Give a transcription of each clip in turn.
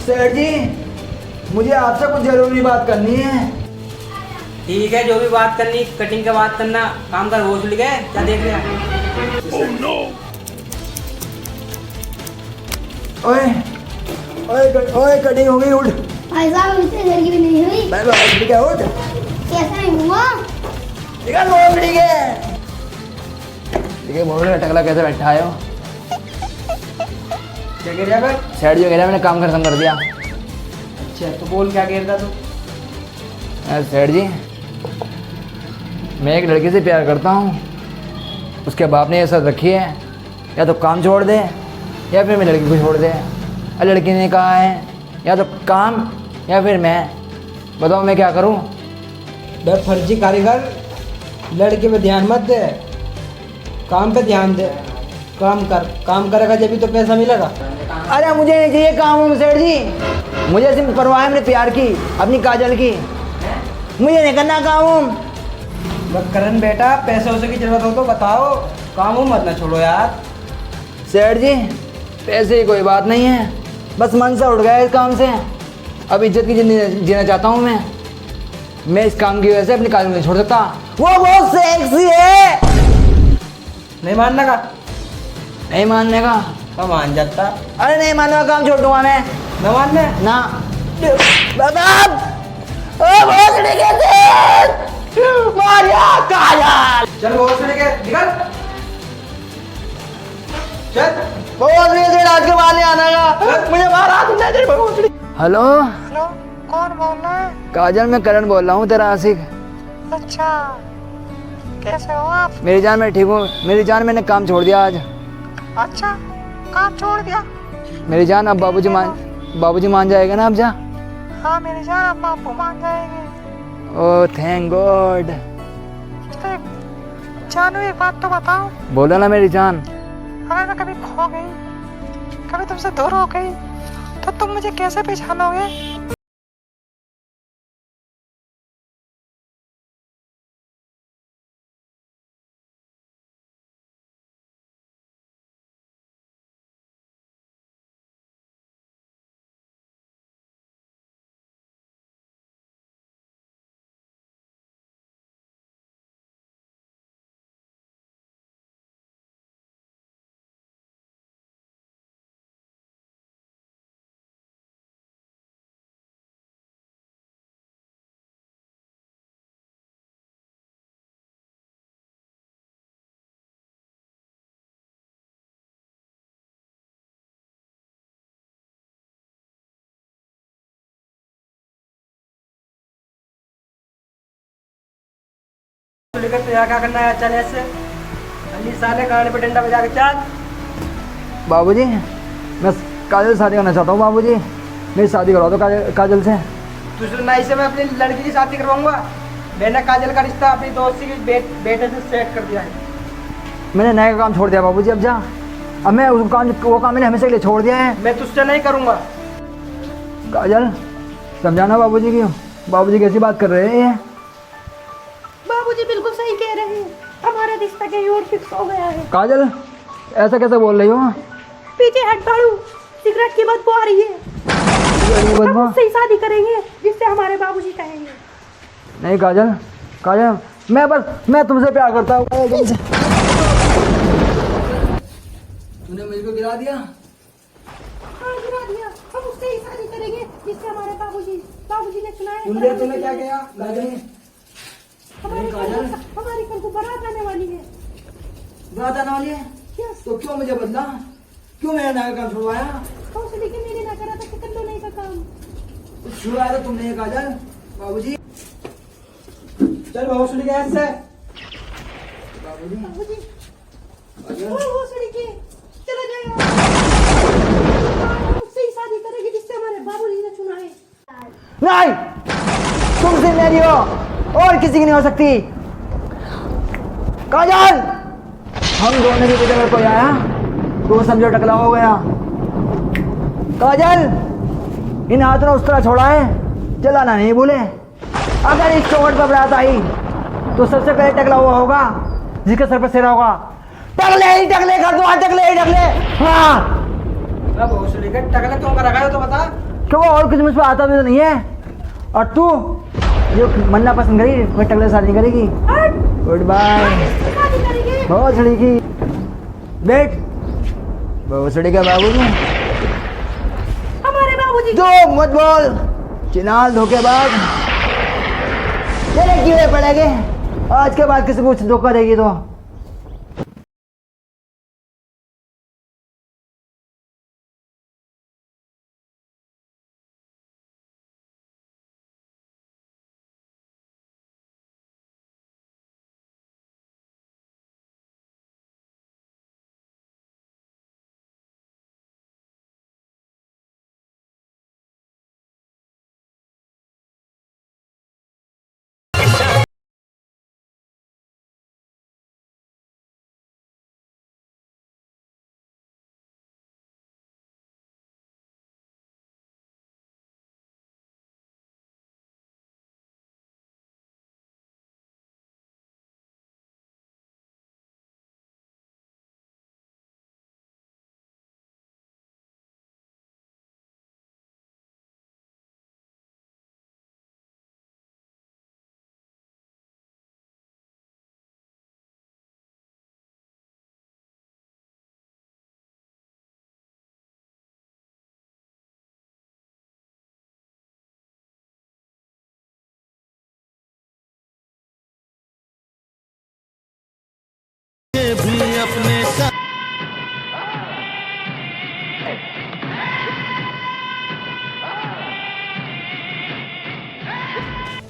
सेठ जी, मुझे आपसे कुछ जरूरी बात करनी है। ठीक है, जो भी बात करनी कटिंग के बात करना। काम कर, वो सुन गए क्या देख लिया? ओए ओए ओए, कटिंग हो गई, उठ। भाई साहब इतनी देर की भी नहीं हुई। बाय बाय, ठीक है, उठ। कैसा नहीं हुआ? निकल मोड़ ठीक है। ठीक है, मोड़ टकला कैसे बैठा है? क्या कह रहा है? सेठ जी कह रहा मैंने काम खत्म कर दिया। अच्छा, तो बोल क्या कह रहा तू? सेठ जी, मैं एक लड़की से प्यार करता हूँ। उसके बाप ने ये शर्त रखी है, या तो काम छोड़ दे या फिर मैं लड़की को छोड़ दे। और लड़की ने कहा है या तो काम या फिर मैं। बताओ मैं क्या करूँ? बे फर्जी कारीगर, लड़के पे ध्यान मत दे, काम पे ध्यान दे। काम करेगा जब भी तो पैसा मिलेगा। अरे मुझे नहीं चाहिए काम सेठ जी, मुझे सिर्फ परवाह है अपने प्यार की, अपनी काजल की। मुझे नहीं करना काम। बस करण बेटा, पैसे वैसे की जरूरत हो तो बताओ, काम मत ना छोड़ो यार। सेठ जी, पैसे की कोई बात नहीं है, बस मन से उठ गया इस काम से। अब इज्जत की जिंदगी जीना चाहता हूँ मैं इस काम की वजह से अपनी काजल नहीं छोड़ सकता। वो बहुत सेक्सी है। नहीं मानने का? नहीं मानने का? तो मान जाता। अरे नहीं मानने का, काम छोड़ दूंगा मैं। न मानने ना बाबा, मारिया काजल। चल वो सुन के निकल, चल। आज के मारने आना का, मुझे मारा तुमने तेरे भगवान। हेलो हेलो, कौन बोल रहा है? काजल, मैं करण बोल रहा हूँ, तेरा आशिक। अच्छा, कैसे हो आप? मेरी जान, मैं ठीक हूँ मेरी जान। मैंने काम छोड़ दिया आज। अच्छा, काम छोड़ दिया? मेरी जान, अब बाबूजी मान जाएगा ना अब जा। हाँ मेरी जान, अब आपको मान जाएंगे। Oh thank God. तो जानू एक बात तो बताओ, बोला ना मेरी जान। अगर मैं कभी खो गई, कभी तुमसे दूर हो गई, तो तुम मुझे कैसे पहचानोगे? लेकर तो यहाँ क्या करना है? चल ऐसे अली साले गाने पे डंडा बजा के चल। बाबूजी, मैं काजल से शादी करना चाहता हूँ। बाबूजी, मेरी शादी करवा दो काजल से। दूसरे नाई से मैं अपनी लड़की की शादी करवाऊंगा। मैंने काजल का रिश्ता अपनी दोस्ती के बेटे से सेट कर दिया है। मैंने नए का काम छोड़ दिया बाबूजी, अब जा। अब मैं वो काम मैंने हमेशा के लिए छोड़ दिया है। मैं तुझसे नहीं करूंगा। काजल, समझाना बाबूजी की। बाबूजी कैसी बात कर रहे हैं? बाबूजी बिल्कुल सही कह रहे हैं, हमारा रिश्ता कहीं और फिक्स हो गया है। काजल, ऐसा कैसे बोल रही हो? पीछे हट बाड़ू, सिगरेट की बदबू आ रही है। हम उससे ही शादी करेंगे जिससे हमारे बाबूजी कहेंगे। नहीं काजल, मैं तुमसे प्यार करता हूँ। तूने मुझको गिरा दिया। हाँ गिरा दिया, हम उससे ही शादी करेंगे जिससे हमारे बाबूजी ने सुना है। तूने क्या किया? हमारी कल को बारात आने वाली है। बात आने वाली है? यस। तो क्यों मुझे बदला? क्यों मेरा नया काम छुड़वाया? कौशली के मेरे ना करा था कितने नहीं का काम। छुड़वाया तो तुमने ये काजल। बाबूजी, चल भोसड़ी गैस से। बाबूजी, बाबूजी काजल। कौशली के चला जाएगा, उससे ही शादी करेंगे जिससे हमारे बाबूजी ने चुना है। नहीं, तुमसे मेरी हो और किसी की नहीं हो सकती। काजल, हम दोनों की जगह कोई आया तो समझो टकला हो गया। काजल, इन हाथों ने उस तरह छोड़ा है, चलाना नहीं भूले। अगर इस चौकट पर बारात आई तो सबसे पहले टकला हुआ होगा जिसके सर पर सिरा होगा। टकले ही टकले कर दो, टकले ही टकले। हाँ, भोसड़ी के टकला क्यों कर रखा है तो बता। क्यों और कुछ मुझ पर आता भी तो नहीं है। और तू जो मन्ना पसंद करी मैं टकले शादी नहीं करेगी। Good bye. शादी करेंगे। बहुत सड़ी की बैठ बहुत सड़ी का बाबूजी। हमारे बाबूजी जो मत बोल चिनाल धोखेबाज। तेरे कीड़े पड़ेंगे आज के बाद किसी को धोखा देगी तो।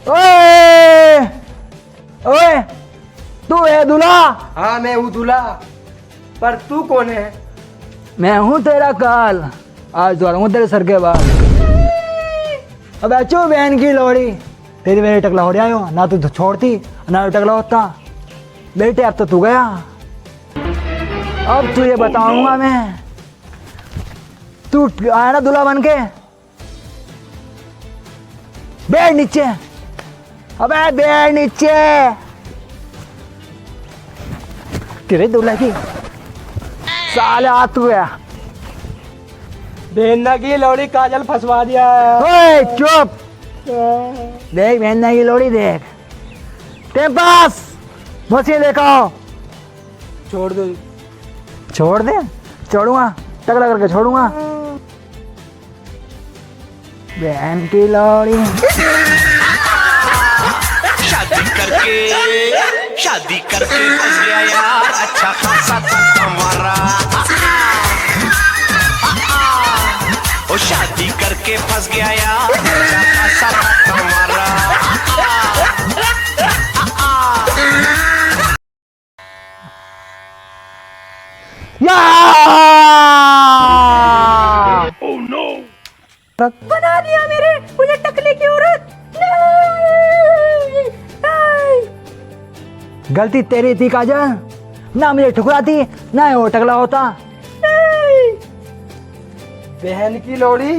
ओए ओए तू है दूल्हा। हाँ मैं हूँ दूल्हा, पर तू कौन है? मैं हूँ तेरा काल, आज दौड़ूंगा तेरे सर के बाद। अब बच्चों बहन की लोड़ी तेरी मेरी टकला हो रहा हो ना, तू छोड़ती ना टकला होता। बेटे अब तो तू गया, अब तुझे बताऊंगा मैं। तू आया ना दूल्हा बन के, बैठ नीचे। अबे बैठ नीचे। तेरे दूल्हा की साले आ तू गया। बहना की लौड़ी काजल फंसवा दिया है। ओए चुप। देख बहना की लोड़ी देख, तेरे पास मुझे देखा हो। छोड़ दो। छोड़ दे, छोड़ूंगा टकला करके छोड़ूंगा। बहन की लोड़ी शादी करके फंस गया यार, अच्छा खासा था हमारा। ओ शादी करके फंस गया यार, अच्छा खासा था हमारा। Oh no! बना दिया मेरे मुझे टकले की औरत। नहीं, नहीं। गलती तेरी थी काजल, ना मुझे ठुकराती ना वो टकला होता। बहन की लोड़ी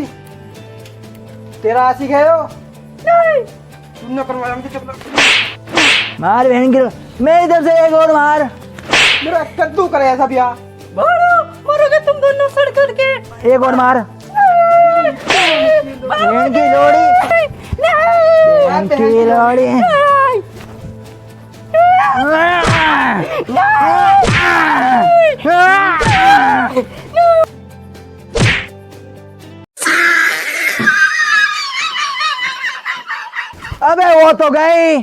तेरा आशिक है हो? नहीं। तुमने करवाया मुझे टकला। मार बहन की मेरी तरफ से एक और मार। मेरा कद्दू करे ऐसा ब्याह। मारो मरोगे तुम दोनों सड़ करके। एक और मार। बहन की लोड़ी, बहन की लोड़ी। अबे वो तो गई,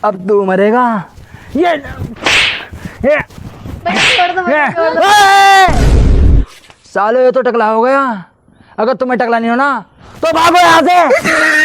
अब तू मरेगा। ये साले ये तो टकला हो गया। अगर तुम्हें टकला नहीं होना तो भागो यहाँ से।